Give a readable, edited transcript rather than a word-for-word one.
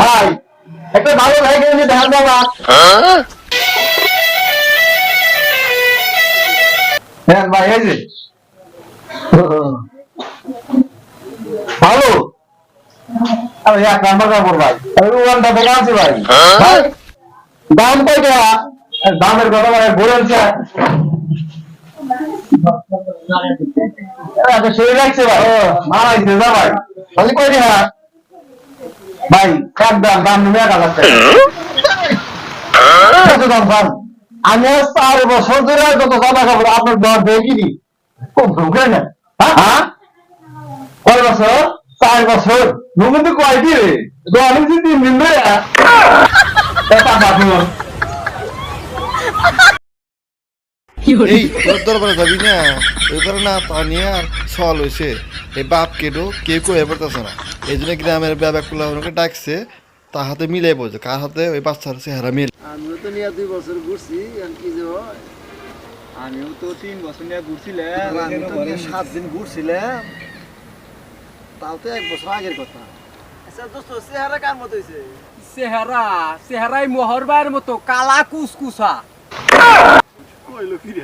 ভাই একটা ভালো ভাই কিনে ধান বাবা। হ্যাঁ ভাই এই যে ভালো। আরে এক নাম্বার কাপড় ভাই, আমি ওয়ানটা দেখে আছি ভাই। ভাই দাম কয়টা? দামের কথা মানে বলেছে আচ্ছা শরীর লাগছে ভাই। মারাইছে যা ভাই, তাহলে কয় টাকা ভাই? এক দাম দাম নেবে 1,000 টাকা। কত দাম দাম? আমি আজ 4 বছর ধরে যত জামা কাপড় আপনার দর দেখিনি, খুব ঢুকে না। হ্যাঁ কয় বছর? 4 বছর। নমিন তো কয় কি রে? অনেক দিন 3 দিন ধরে এই তোর দরবারে যাবি না, ওই করে না পানি আর ছল হয়েছে। এই বাপ কেটো কেউ কয়ে পড়তেছে না, এই জন্য গ্রামের ব্যাপারগুলো ওনাকে ডাকছে, তার হাতে মিলাই বলছে কার হাতে ওই বাচ্চার চেহারা মিল। আমিও তো নিয়ে 2 বছর ঘুরছি, এখন কি যে হয়। আমিও তো 3 বছর নিয়ে ঘুরছিলাম, আমি তো নিয়ে 7 দিন ঘুরছিলাম, তাও তো 1 বছর আগের কথা। আচ্ছা দোস্ত, চেহারা কার মতো হয়েছে? চেহারাই মোহরবার মতো কালা কুসকুসা। কইলো কি রে?